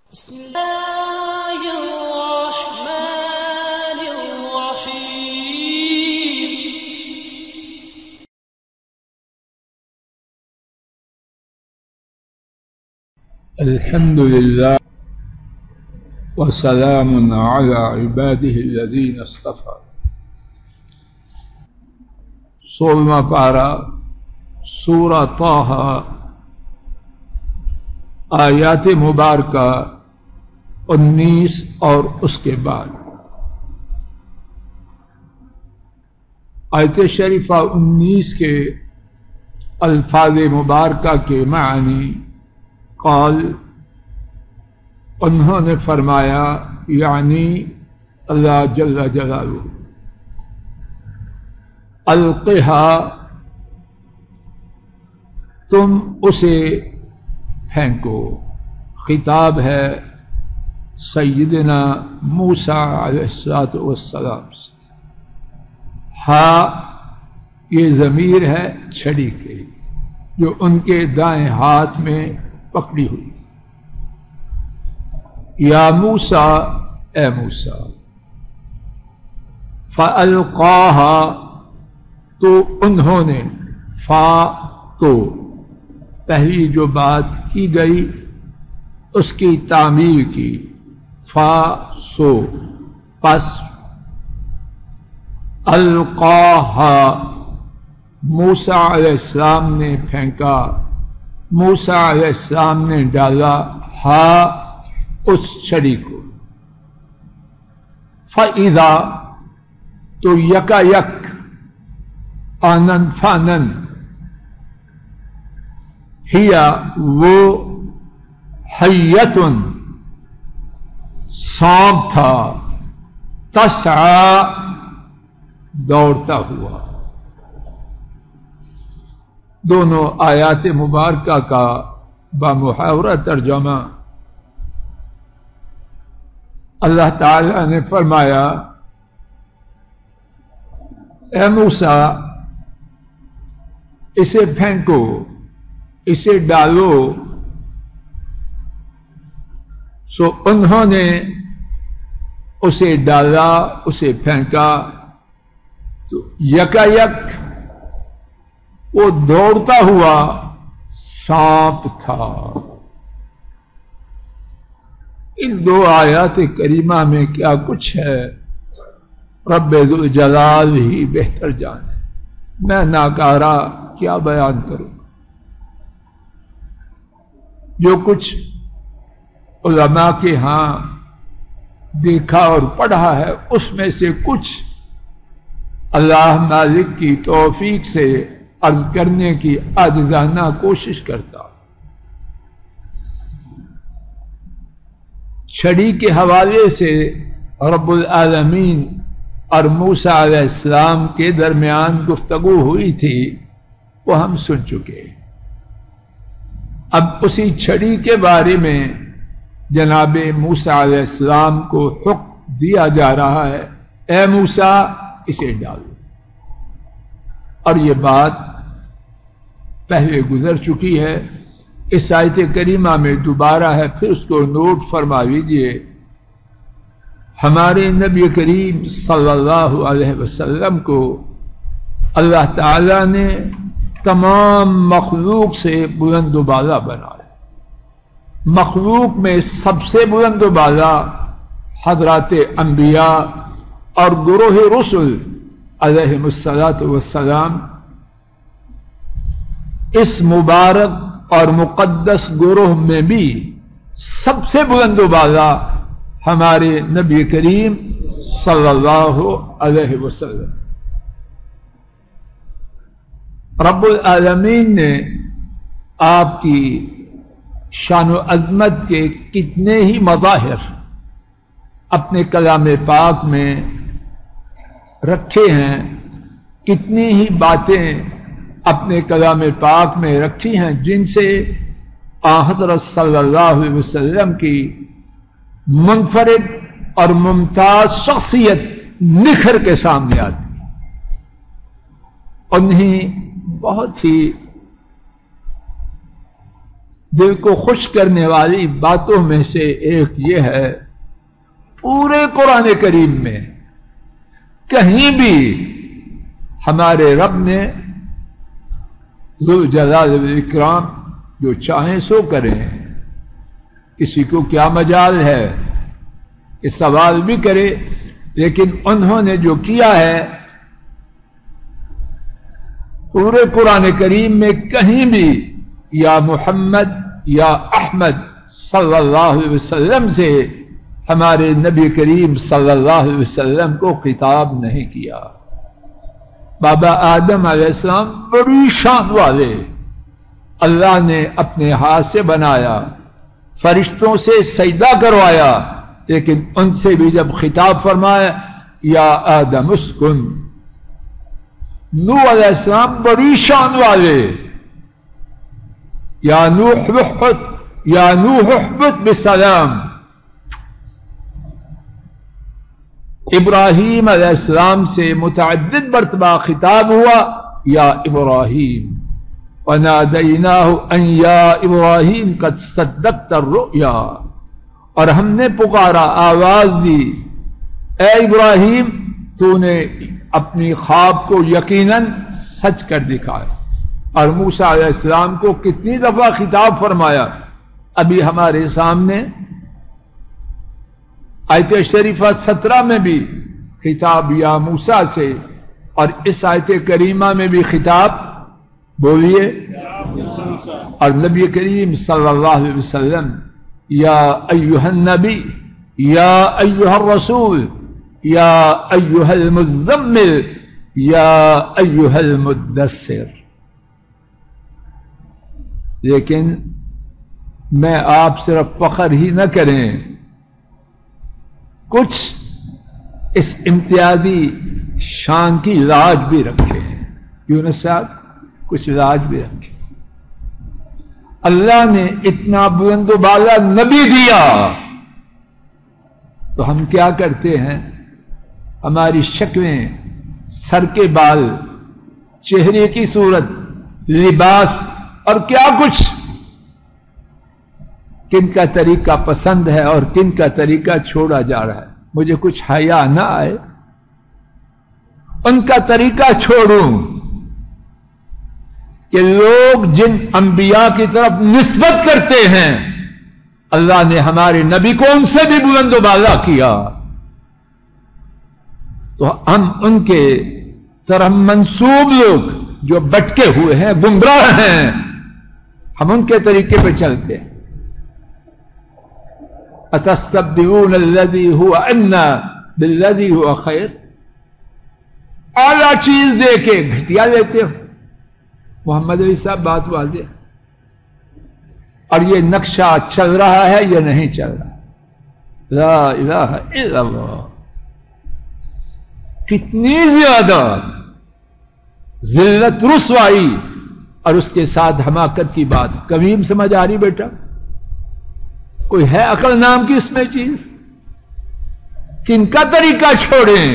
بسم الله الرحمن الرحيم. الحمد لله وسلام على عباده الذين اصطفى. 16واں پارہ سورہ طٰہ، آیات مبارکہ 19 اور اس کے بعد. آیت شریفہ 19 کے الفاظ مبارکہ کے معنی قال، انہوں نے فرمایا، یعنی اللہ جل جلالہ، القھا، تم اسے پھینکو. خطاب ہے سیدنا موسیٰ علیہ السلام سے. ہا، یہ ضمیر ہے چھڑی کے، جو ان کے دائیں ہاتھ میں پکڑی ہوئی. یا موسیٰ، اے موسیٰ. فَأَلْقَاهَا، تو انہوں نے، فا تو پہلی جو بات کی گئی اس کی تعمیر کی، فا سو، پس القاہا، موسیٰ علیہ السلام نے پھینکا، موسیٰ علیہ السلام نے ڈالا، ہا، اس چھڑی کو. فَإِذَا، تو یکا یک، آنن فانن، ہیا، وہ، حیتن، سانپ تھا، تسعی، دوڑتا ہوا. دونوں آیات مبارکہ کا بمحاورہ ترجمہ. اللہ تعالی نے فرمایا، اے موسیٰ، اسے پھینکو، اسے ڈالو. سو انہوں نے اسے ڈالا، اسے پھینکا، تو یکا یک وہ دوڑتا ہوا سانپ تھا. ان دو آیات کریمہ میں کیا کچھ ہے، رب ذوالجلال ہی بہتر جانے. میں ناکارہ کیا بیان کروں. جو کچھ علماء کے ہاں دیکھا اور پڑھا ہے، اس میں سے کچھ اللہ مالک کی توفیق سے عرض کرنے کی عاجزانہ کوشش کرتا. چھڑی کے حوالے سے رب العالمین اور موسیٰ علیہ السلام کے درمیان گفتگو ہوئی تھی، وہ ہم سن چکے. اب اسی چھڑی کے بارے میں جناب موسیٰ علیہ السلام کو حکم دیا جا رہا ہے، اے موسیٰ، اسے ڈالو. اور یہ بات پہلے گزر چکی ہے، اس آیت کریمہ میں دوبارہ ہے، پھر اس کو نوٹ فرما لیجیے. ہمارے نبی کریم صلی اللہ علیہ وسلم کو اللہ تعالی نے تمام مخلوق سے بلند و بالا بنایا. مخلوق میں سب سے بلند و بالا حضرات انبیاء اور گروہ رسل علیہم الصلاۃ والسلام. اس مبارک اور مقدس گروہ میں بھی سب سے بلند و بالا ہمارے نبی کریم صلی اللہ علیہ وسلم. رب العالمین نے آپ کی شان و عظمت کے کتنے ہی مظاہر اپنے کلام پاک میں رکھے ہیں، کتنی ہی باتیں اپنے کلام پاک میں رکھی ہیں، جن سے حضرت صلی اللہ علیہ وسلم کی منفرد اور ممتاز شخصیت نکھر کے سامنے آتی. انہیں بہت ہی دل کو خوش کرنے والی باتوں میں سے ایک یہ ہے، پورے قرآن کریم میں کہیں بھی ہمارے رب نے ذو الجلال والاکرام جو چاہیں سو کریں، کسی کو کیا مجال ہے کہ سوال بھی کرے، لیکن انہوں نے جو کیا ہے پورے قرآن کریم میں کہیں بھی یا محمد یا احمد صلی اللہ علیہ وسلم سے ہمارے نبی کریم صلی اللہ علیہ وسلم کو خطاب نہیں کیا۔ بابا آدم علیہ السلام بڑی شان والے اللہ نے اپنے ہاتھ سے بنایا، فرشتوں سے سجدہ کروایا، لیکن ان سے بھی جب خطاب فرمایا یا آدم اسکن، نوح علیہ السلام بڑی شان والے، یا نوح احبط بسلام، ابراہیم علیہ السلام سے متعدد مرتبہ خطاب ہوا یا ابراہیم، وَنَادَيْنَاهُ أَن يَا إِبْرَاهِيمُ قَدْ صَدَّقْتَ الرُّؤْيَا، اور ہم نے پکارا، آواز دی، اے ابراہیم تو نے اپنی خواب کو یقیناً سچ کر دکھایا۔ اور موسیٰ علیہ السلام کو کتنی دفعہ خطاب فرمایا، ابھی ہمارے سامنے آیت شریفہ 17 میں بھی خطاب یا موسیٰ سے، اور اس آیت کریمہ میں بھی خطاب بولیے، اور نبی کریم صلی اللہ علیہ وسلم یا ایھا النبی یا ایھا الرسول یا ایھا المزمل یا ایھا المدثر۔ لیکن میں آپ صرف فخر ہی نہ کریں، کچھ اس امتیازی شان کی لاج بھی رکھے ہیں، یونس صاحب کچھ لاج بھی رکھے۔ اللہ نے اتنا بلند و بالا نبی دیا تو ہم کیا کرتے ہیں؟ ہماری شکلیں، سر کے بال، چہرے کی صورت، لباس اور کیا کچھ، کن کا طریقہ پسند ہے اور کن کا طریقہ چھوڑا جا رہا ہے۔ مجھے کچھ حیا نہ آئے ان کا طریقہ چھوڑوں کہ لوگ جن انبیاء کی طرف نسبت کرتے ہیں، اللہ نے ہمارے نبی کو ان سے بھی بلند و بالا کیا، تو ہم ان کے طرف منسوب لوگ جو بٹکے ہوئے ہیں، گمراہ ہیں، ہم ان کے طریقے پہ چلتے ہیں۔ اتستبدلون الذی هو ادنی بالذی هو خیر، اعلیٰ چیز دے کے گھٹیا لیتے ہو۔ محمد علی صاحب بات واضح، اور یہ نقشہ چل رہا ہے یا نہیں چل رہا؟ لا الہ الا اللہ، کتنی زیادہ ذلت رسوائی اور اس کے ساتھ حماقت کی بات، کبھی سمجھ آ رہی بیٹا؟ کوئی ہے عقل نام کی اس میں چیز؟ کن کا طریقہ چھوڑیں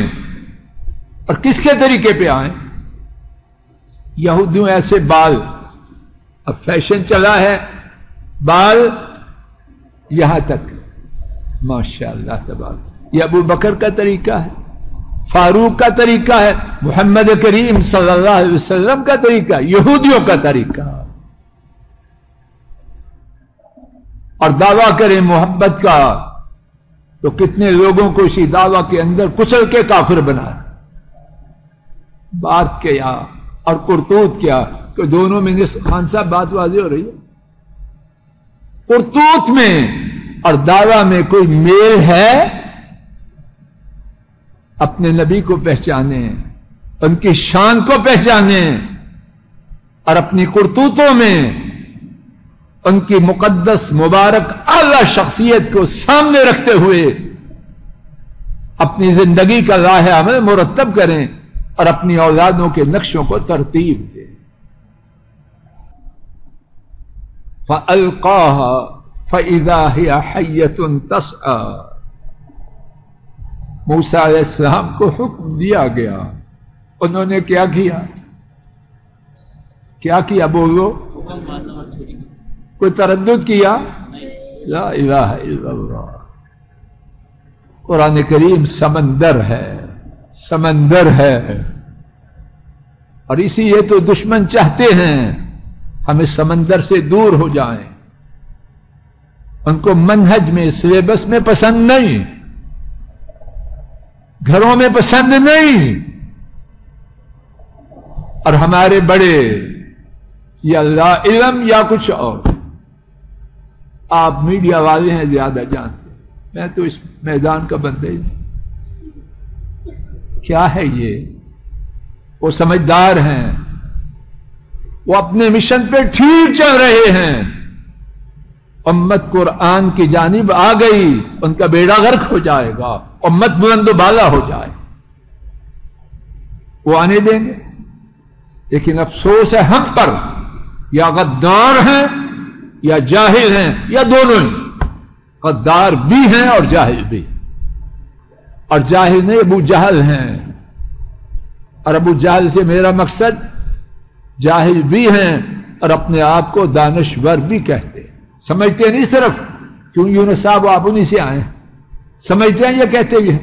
اور کس کے طریقے پہ آئیں؟ یہودیوں ایسے بال، اب فیشن چلا ہے بال یہاں تک، ماشاء اللہ تبارک، یہ ابو بکر کا طریقہ ہے، فاروق کا طریقہ ہے، محمد کریم صلی اللہ علیہ وسلم کا طریقہ، یہودیوں کا طریقہ، اور دعویٰ کریں محبت کا تو کتنے لوگوں کو اسی دعویٰ کے اندر کچل کے کافر بنا۔ بات کیا اور کرتوت کیا کہ دونوں میں خان صاحب بات واضح ہو رہی ہے، کرتوت میں اور دعویٰ میں کوئی میل ہے؟ اپنے نبی کو پہچانیں، ان کی شان کو پہچانیں، اور اپنی کرتوتوں میں ان کی مقدس مبارک اعلی شخصیت کو سامنے رکھتے ہوئے اپنی زندگی کا راہ عمل مرتب کریں اور اپنی اولادوں کے نقشوں کو ترتیب دیں۔ فَأَلْقَاهَا فَإِذَا هِيَ حَيَّةٌ تَسْعَىٰ، موسیٰ علیہ السلام کو حکم دیا گیا، انہوں نے کیا کیا؟ کیا کیا؟ بولو، کوئی تردد کیا؟ لا الہ الا اللہ. قرآن کریم سمندر ہے، سمندر ہے، اور اسی لیے تو دشمن چاہتے ہیں ہمیں سمندر سے دور ہو جائیں. ان کو منہج میں، سلیبس میں پسند نہیں، گھروں میں پسند نہیں. اور ہمارے بڑے یا لا علم یا کچھ اور. آپ میڈیا والے ہیں، زیادہ جانتے، میں تو اس میدان کا بندہ ہی نہیں. کیا ہے یہ؟ وہ سمجھدار ہیں، وہ اپنے مشن پہ ٹھیک چل رہے ہیں. امت قرآن کی جانب آ گئی، ان کا بیڑا غرق ہو جائے گا، امت بلند و بالا ہو جائے. وہ آنے دیں گے. لیکن افسوس ہے ہم پر، یا غدار ہیں یا جاہل ہیں یا دونوں ہی. غدار بھی ہیں اور جاہل بھی. اور جاہل نہیں، ابو جہل ہیں. اور ابو جہل سے میرا مقصد جاہل بھی ہیں اور اپنے آپ کو دانشور بھی کہتے ہیں. سمجھتے نہیں صرف کیوں یونس صاحب آپ انہیں سے آئے، سمجھتے ہیں، یہ کہتے ہیں،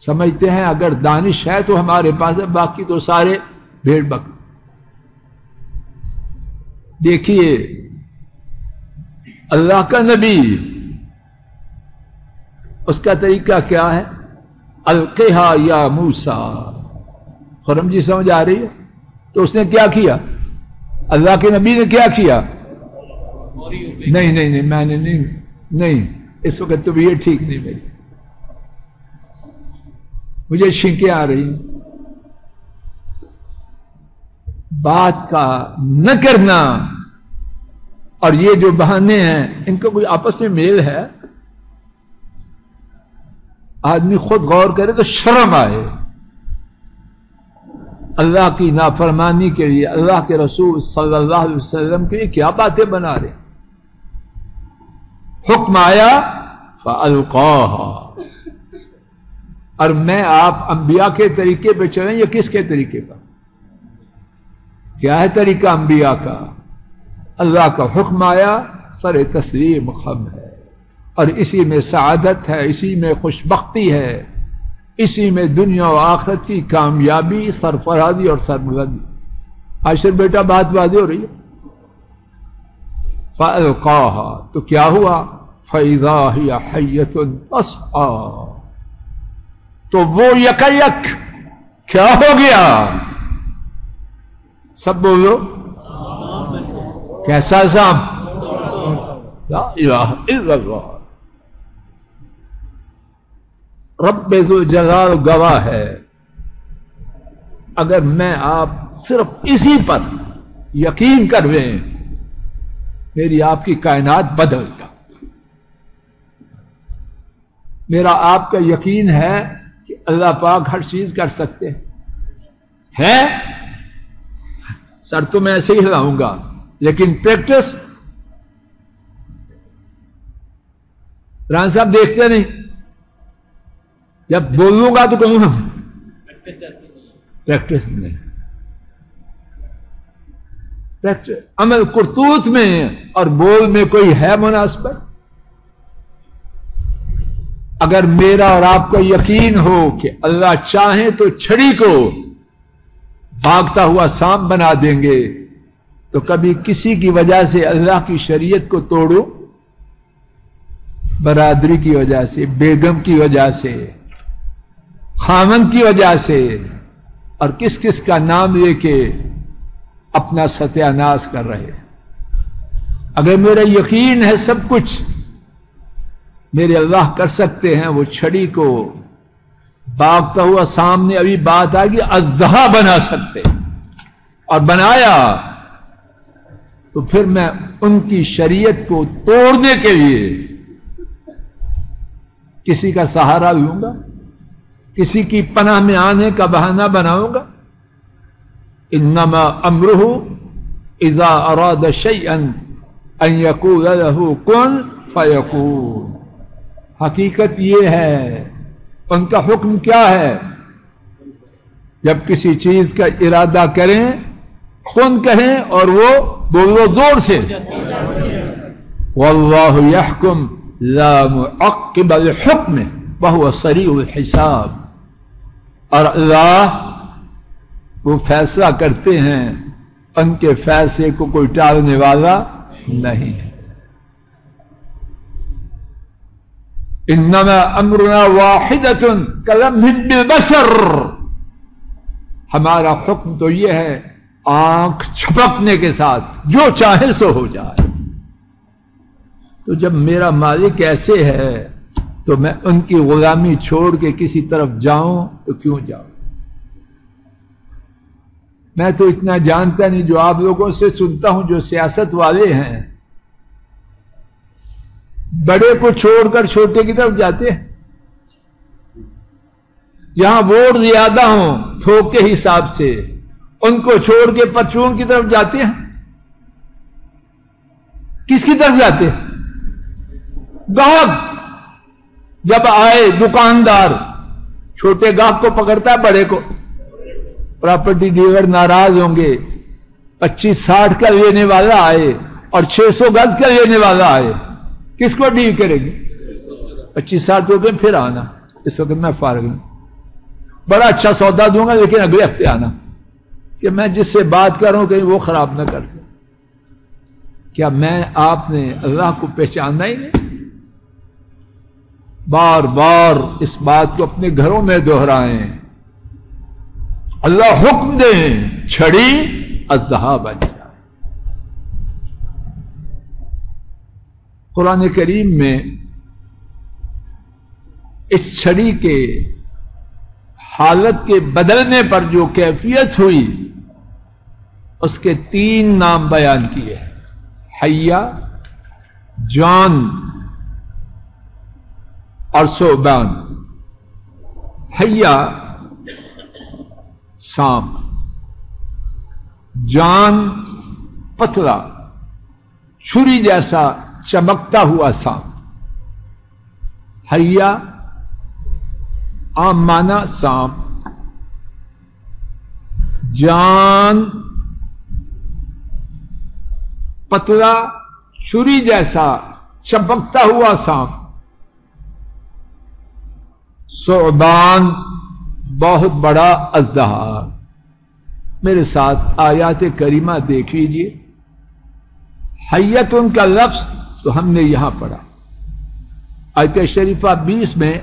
سمجھتے ہیں اگر دانش ہے تو ہمارے پاس ہے، باقی تو سارے بھیڑ بکر. دیکھیے اللہ کا نبی، اس کا طریقہ کیا ہے؟ القیہا یا موسیٰ. خرم جی سمجھ آ رہی ہے؟ تو اس نے کیا کیا؟ اللہ کے نبی نے کیا کیا؟ نہیں، میں نے نہیں، اس وقت تو یہ ٹھیک نہیں، میری مجھے چھینکیں آ رہی ہیں. بات کا نہ کرنا اور یہ جو بہانے ہیں، ان کا کوئی آپس میں میل ہے؟ آدمی خود غور کرے تو شرم آئے. اللہ کی نافرمانی کے لیے اللہ کے رسول صلی اللہ علیہ وسلم کے لیے کیا باتیں بنا رہے. حکم آیا فَأَلْقَاهَا. اور میں آپ انبیاء کے طریقے پہ چلیں یا کس کے طریقے پر؟ کیا ہے طریقہ انبیاء کا؟ اللہ کا حکم آیا، سر تسلیم خم ہے. اور اسی میں سعادت ہے، اسی میں خوشبختی ہے، اسی میں دنیا و آخرت کی کامیابی، سرفرازی اور سربلندی. عاشر بیٹا بات واضح ہو رہی ہے. فَأَلْقَاهَا. تو کیا ہوا؟ فَإِذَا هِيَ حَيَّةٌ تَسْعَىٰ. تو وہ یکیک کیا ہو گیا؟ سب بولو، کیسا سانپ؟ لا الہ الا اللہ. رب ذوالجلال گواہ ہے، اگر میں آپ صرف اسی پر یقین کر لیں، میری آپ کی کائنات بدل جائے. میرا آپ کا یقین ہے کہ اللہ پاک ہر چیز کر سکتے ہیں. سر تو میں ایسے ہی ہلاؤں گا، لیکن پریکٹس ران صاحب دیکھتے نہیں. جب بولوں گا تو کہوں گا پریکٹس نہیں. عمل کرتوت میں اور بول میں کوئی ہے مناسبت؟ اگر میرا اور آپ کو یقین ہو کہ اللہ چاہیں تو چھڑی کو بھاگتا ہوا سانپ بنا دیں گے، تو کبھی کسی کی وجہ سے اللہ کی شریعت کو توڑو؟ برادری کی وجہ سے، بیگم کی وجہ سے، خامن کی وجہ سے، اور کس کس کا نام لے کے اپنا ستیہ ناش کر رہے. اگر میرا یقین ہے سب کچھ میرے اللہ کر سکتے ہیں، وہ چھڑی کو بھاگتا ہوا سامنے ابھی بات آئے گی اژدہا بنا سکتے، اور بنایا تو پھر میں ان کی شریعت کو توڑنے کے لیے کسی کا سہارا لوں گا؟ کسی کی پناہ میں آنے کا بہانہ بناؤں گا؟ انما امرہ اذا اراد شیئا ان یقول له کن فیکون. حقیقت یہ ہے، ان کا حکم کیا ہے؟ جب کسی چیز کا ارادہ کریں، کن کہیں اور وہ بولو زور سے، واللہ یحکم لا معقب لحکمہ وہو سریع الحساب، اور اللہ وہ فیصلہ کرتے ہیں، ان کے فیصلے کو کوئی ٹالنے والا نہیں ہے۔ انما امرنا واحدۃ کلمح بالبصر، ہمارا حکم تو یہ ہے آنکھ چھپکنے کے ساتھ جو چاہے سو ہو جائے۔ تو جب میرا مالک ایسے ہے تو میں ان کی غلامی چھوڑ کے کسی طرف جاؤں تو کیوں جاؤں؟ میں تو اتنا جانتا نہیں، جو آپ لوگوں سے سنتا ہوں جو سیاست والے ہیں، بڑے کو چھوڑ کر چھوٹے کی طرف جاتے ہیں، جہاں ووٹ زیادہ ہوں تھوک کے حساب سے ان کو چھوڑ کے پرچون کی طرف جاتے ہیں۔ کس کی طرف جاتے ہیں؟ گاہک جب آئے، دکاندار چھوٹے گاہک کو پکڑتا ہے، بڑے کو۔ پراپرٹی ڈیلر ناراض ہوں گے، 25-60 کا لینے والا آئے اور 600 گز کا لینے والا آئے، کس کو ڈیل کرے گی؟ 25-60 روپے پھر آنا، اس وقت میں فارغ ہوں، بڑا اچھا سودا دوں گا لیکن اگلے ہفتے آنا، کہ میں جس سے بات کر رہا ہوں کہیں وہ خراب نہ کر دے۔ کیا میں آپ نے اللہ کو پہچانا ہی نہیں؟ بار بار اس بات کو اپنے گھروں میں دہرائیں، اللہ حکم دیں چھڑی اژدہا بن جائے۔ قرآن کریم میں اس چھڑی کے حالت کے بدلنے پر جو کیفیت ہوئی اس کے 3 نام بیان کیے ہیں، حیہ، جان اور ثعبان۔ حیہ سانپ، جان پتلا چھری جیسا چمکتا ہوا سانپ۔ حیہ عام معنی سانپ، جان پتلا چھری جیسا چمکتا ہوا سانپ۔ ثعبان بہت بڑا اژدہا۔ میرے ساتھ آیات کریمہ دیکھ لیجیے۔ حیت ان کا لفظ تو ہم نے یہاں پڑھا، آیت شریفہ 20 میں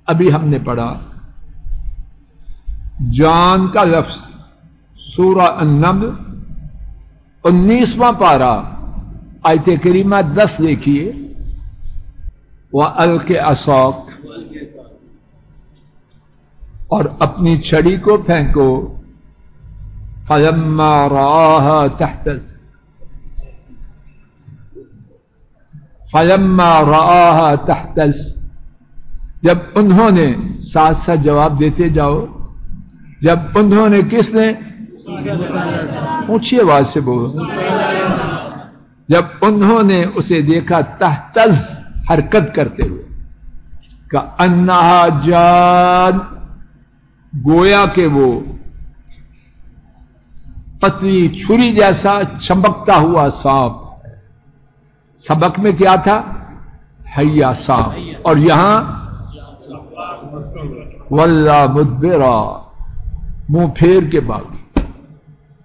ابھی ہم نے پڑھا۔ جان کا لفظ سورہ النمل 19واں پارہ آیت کریمہ 10 دیکھیے، وَأَلْقِ عَصَاكَ، اور اپنی چھڑی کو پھینکو، فَلَمَّا رَآهَا تَحْتَزُّ، جب انہوں نے، ساتھ ساتھ جواب دیتے جاؤ، جب انہوں نے، کس نے؟ اونچی آواز سے بولو۔ جب انہوں نے اسے دیکھا تحتز، حرکت کرتے ہوئے، کأنہا جان، گویا کہ وہ پتلی چھری جیسا چمکتا ہوا سانپ۔ سبق میں کیا تھا؟ حیہ سانپ، اور یہاں وَلَّا مُدْبِرًا، منہ پھیر کے بھاگی،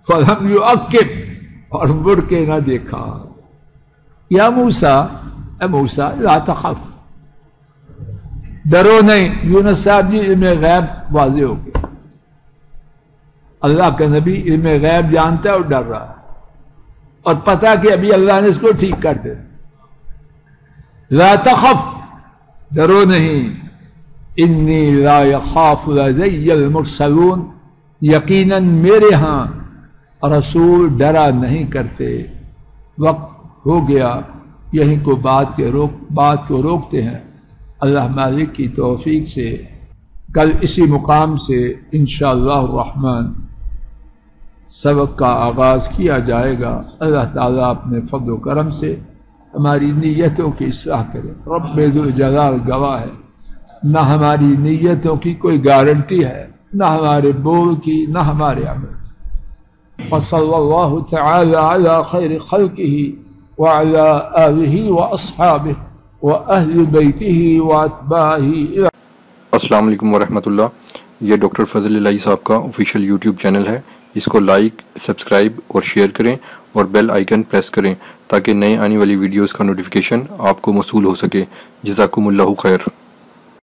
فَلَمْ يُعَقِّبْ، اور مڑ کے نہ دیکھا۔ یا موسیٰ، اے موسیٰ، لا تخف، ڈرو نہیں۔ یونس صاحب جی علم غیب واضح ہو گیا، اللہ کا نبی علم غیب جانتا ہے اور ڈر رہا ہے، اور پتہ کہ ابھی اللہ نے اس کو ٹھیک کر دے۔ لا تخف، ڈرو نہیں، انی لا یخاف لدی المرسلون، یقیناً میرے ہاں رسول ڈرا نہیں کرتے۔ وقت ہو گیا، یہیں کو بات کو روکتے ہیں۔ اللہ مالک کی توفیق سے کل اسی مقام سے انشاءاللہ الرحمن سبق کا آغاز کیا جائے گا۔ اللہ تعالیٰ اپنے فضل و کرم سے ہماری نیتوں کی اصلاح کرے۔ رب ذوالجلال گواہ ہے، نہ ہماری نیتوں کی کوئی گارنٹی ہے، نہ ہمارے بول کی، نہ ہمارے عمل۔ وصلى الله تعالى على خير خلقه وعلى آله وأصحابه وأهل بيته وأتباعه. السلام علیکم ورحمۃ اللہ. یہ ڈاکٹر فضل الہی صاحب کا آفیشیل یوٹیوب چینل ہے. اس کو لائک، سبسکرائب اور شیئر کریں اور بیل آئیکن پریس کریں تاکہ نئے آنے والی ویڈیوز کا نوٹیفیکیشن آپ کو موصول ہو سکے. جزاکم اللہ خیر.